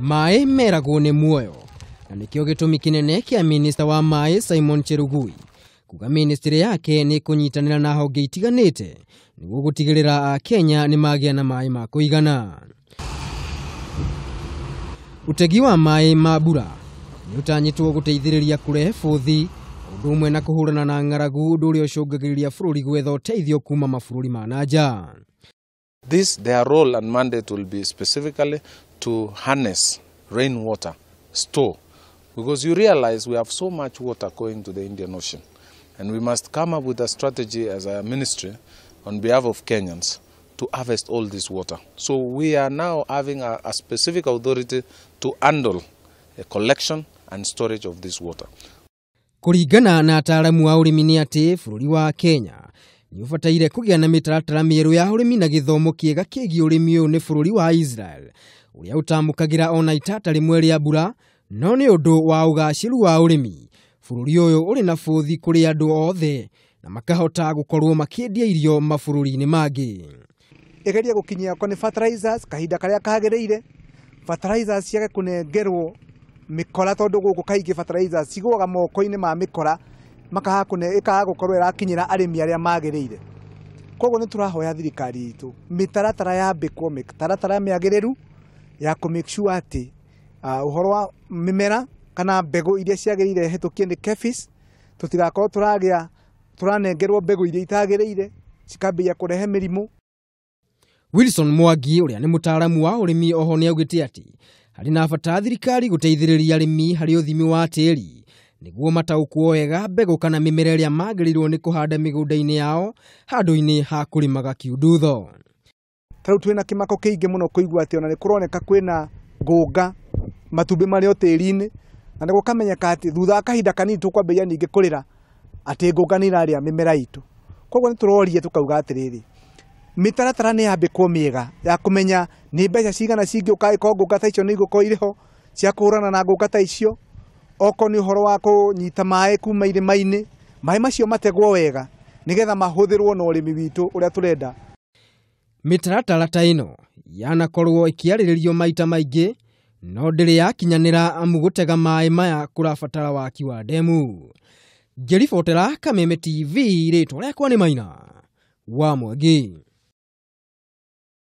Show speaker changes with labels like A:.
A: Maai meragwo nĩ muoyo, na nĩkĩo gĩtũmi kĩnene kĩa minista wa maai Simon Chelugui kuga ministry yake nĩ kũnyitanĩra na honge itiganite nĩguo gutigirira akenya nimagia na maai ma kũigana. Utegi wa maai ma mbura nĩ ũtanyĩtwo gũteithĩrĩria kũrehe bũthi ũndũ ũmwe na kũhũrana na ng'aragu ũndũ ũrĩa ũcũngagĩrĩria bũrũri gwetha ũteithio kuma mabũrũri ma nanja.
B: Their role and mandate will be specifically to harness rainwater, store, because you realize we have so much water going to the Indian Ocean, and we must come up with a strategy as a ministry on behalf of Kenyans to harvest all this water. So we are now having a specific authority to handle a collection and storage of this water.
A: Kũringana na ataaramu wa urimi nĩ atĩ bũrũri wa Kenya nĩ ũbataire kũgĩa na mitaratara mĩerũ ya urimi na gĩthomo kĩega kĩgiĩ urimi ũyũ nĩ bũrũri wa Israel ũrĩa ũtamũkagĩra ona itata rĩmwe rĩa mbura, no nĩ ũndũ wa ũgacĩru wa urimi bũrũri ũyũ ũrĩ na bũthi kũrĩ andũ othe na makahota gũkorwo makĩendia irio mabũrũri-inĩ mangĩ.
C: Igeria gukinyia kwa ni fertilizers kahinda karĩa kagĩrĩire, fertilizers ciage kũnengerwo mikora tondu gũkũ kaingĩ fertilizers cigwaga moko-inĩ ma mikora makaha ikaga gũkorwo ĩrakinyĩra arĩmi arĩa magĩrĩire. Koguo nĩ tũrahoya thirikari itũ mitaratara yambĩkwo, mitaratara mĩagĩrĩru ya ku make sure atĩ ũhoro wa mĩmera kana mbegũ iria ciagĩrĩire hetũkie nĩ KEPHIS, tũtigakorwo turanengerwo mbegũ iria itagĩrĩire cikambia kũrehe mĩrimũ.
A: Wilson Mwangi ũrĩa nĩ mũtaaramu wa urimi oho nĩ augĩte atĩ harĩ na bata thirikari gũteithĩrĩria arĩmi harĩ ũthimi wa tĩri nĩguo mataũkwo wega mbegũ kana mĩmera ĩrĩa magĩrĩirwo nĩ kũhanda mĩgũnda-inĩ yao handũ-inĩ ha kũrĩmaga kiundutho.
C: Tarĩu twĩna kĩmako kĩingĩ mũno kũigua atĩ ona nĩ kũroneka kwĩna ngũnga matumbĩ marĩ o tĩri-inĩ, na nĩ gũkamenyeka atĩ thutha wa kahinda kanini tũkwambĩrĩria ningĩ kũrĩra atĩ ngũnga nĩ irarĩa mĩmera itũ. Koguo nĩ tũroria tũkauga atĩrĩrĩ mitaratara nĩ yambĩkwo mĩega ya kũmenya nĩ mbeca cigana cingĩũka ĩkorwo ngũnga ta icio nĩ igũkorwo irĩ ho cia kũhũrana na ngũnga ta icio. Oko nĩ ũhoro wa kũnyita maĩ kuma irĩma-inĩ, maĩ macio mategwo wega nĩgetha mahũthĩrwo na ũrĩmi witũ ũrĩa tũrenda.
A: Mitaratara ta ĩno yanakorwo ĩkĩarĩrĩrio maita maingĩ no ndĩrĩ yakinyanĩra amu gũtega maĩ maya kũrabatara waki wa ndemu. Ngĩribotera Kameme TV, rĩtwa rĩakwa nĩ Maina wa Mwangi.